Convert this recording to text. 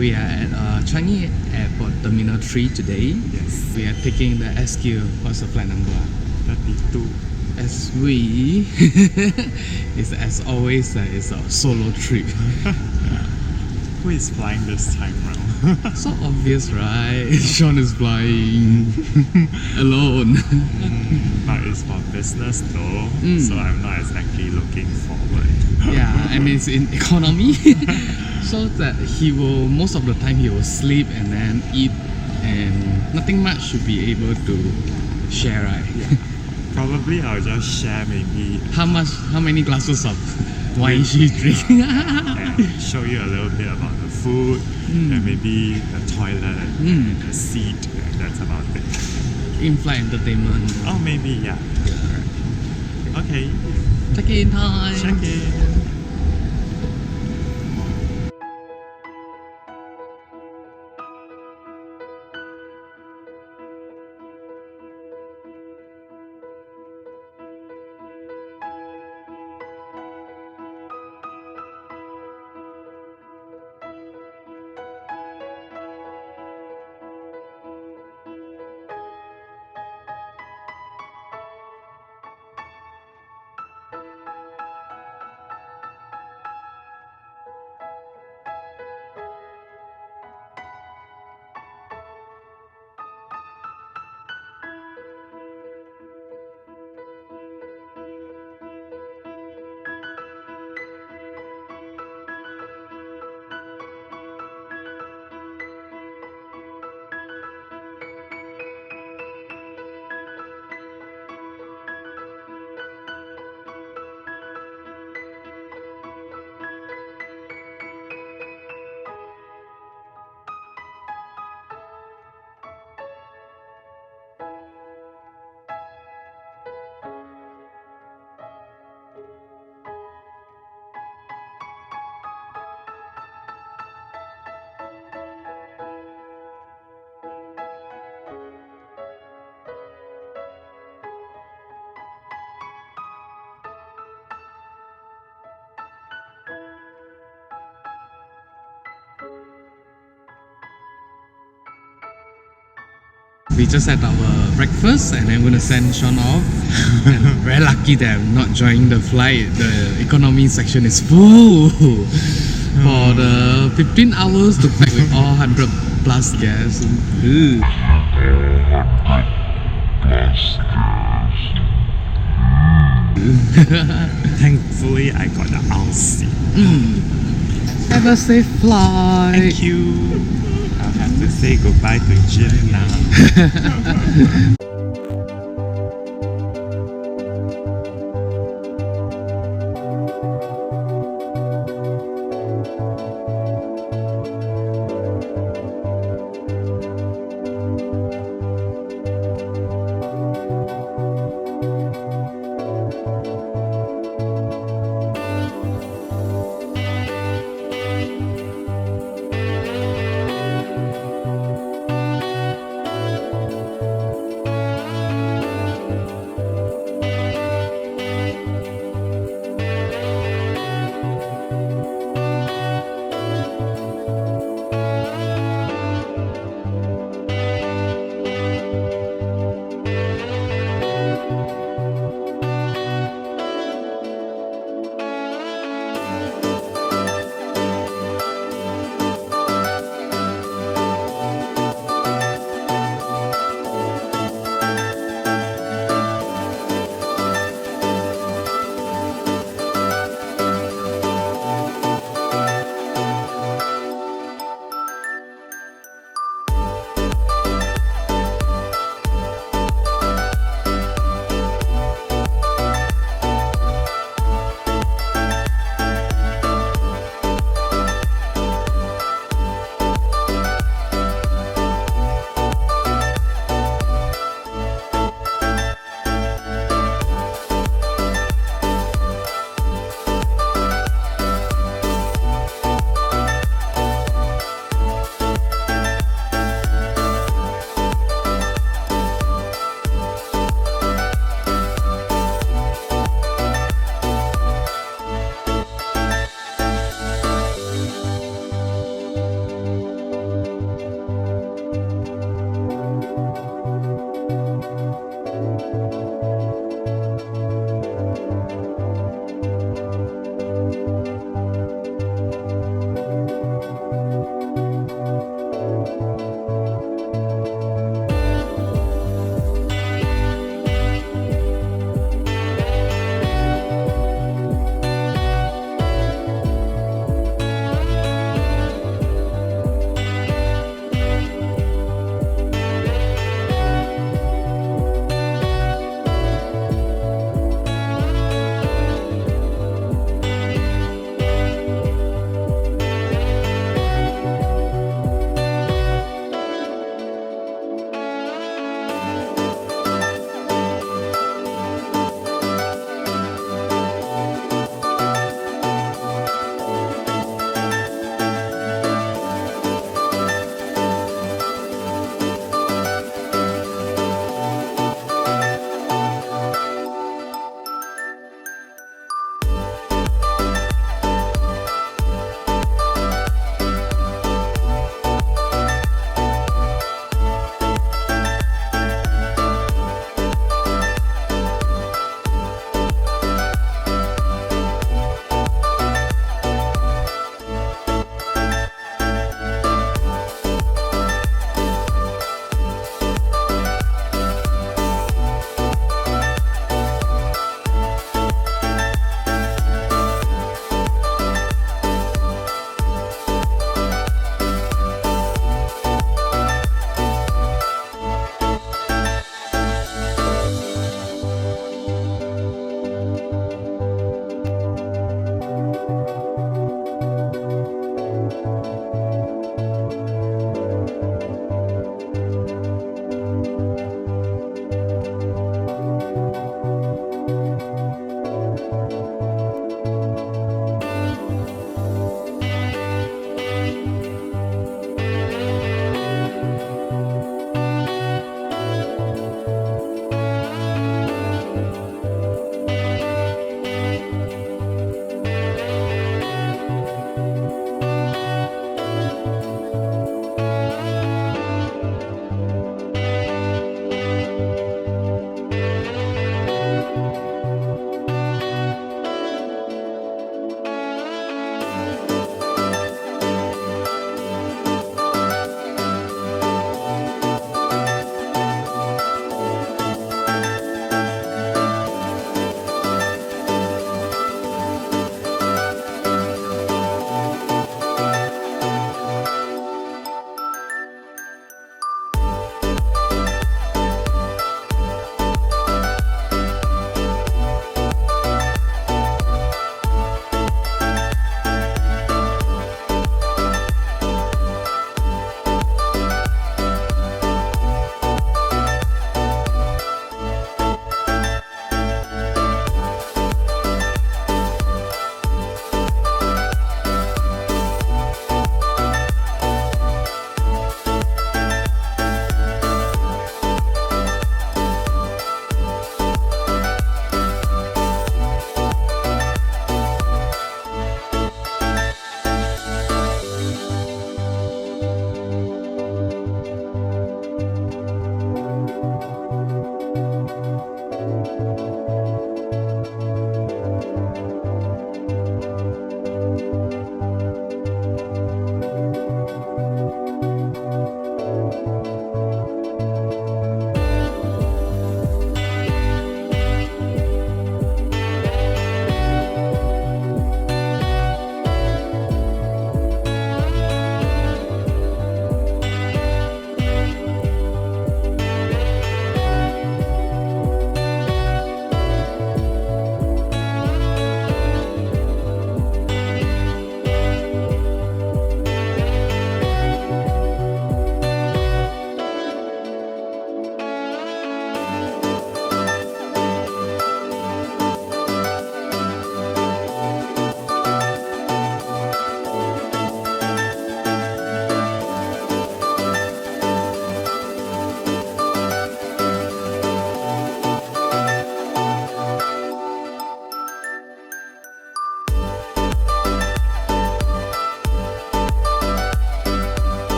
We are at Changi Airport Terminal 3 today. Yes. We are taking the SQ. What's the flight number? 32. As we, it's as always, it's a solo trip. Who is flying this time round? So obvious, right? Sean is flying alone. But it's for business though, so I'm not exactly looking forward. Yeah, and it's in economy. So that most of the time he will sleep and then eat, and nothing much should be able to share, right? Yeah. Probably I'll just share maybe How many glasses of wine she drinking? and show you a little bit about the food and maybe the toilet and the seat, and that's about it. In-flight entertainment. Oh, maybe, yeah. Okay, Check-in time. check in. We just had our breakfast and I'm gonna send Sean off. And very lucky that I'm not joining the flight. The economy section is full for the 15 hours to pack with all 100 plus guests. Ugh. Thankfully, I got the aisle seat. Have a safe flight. Thank you. I'll have to say goodbye to Jim now.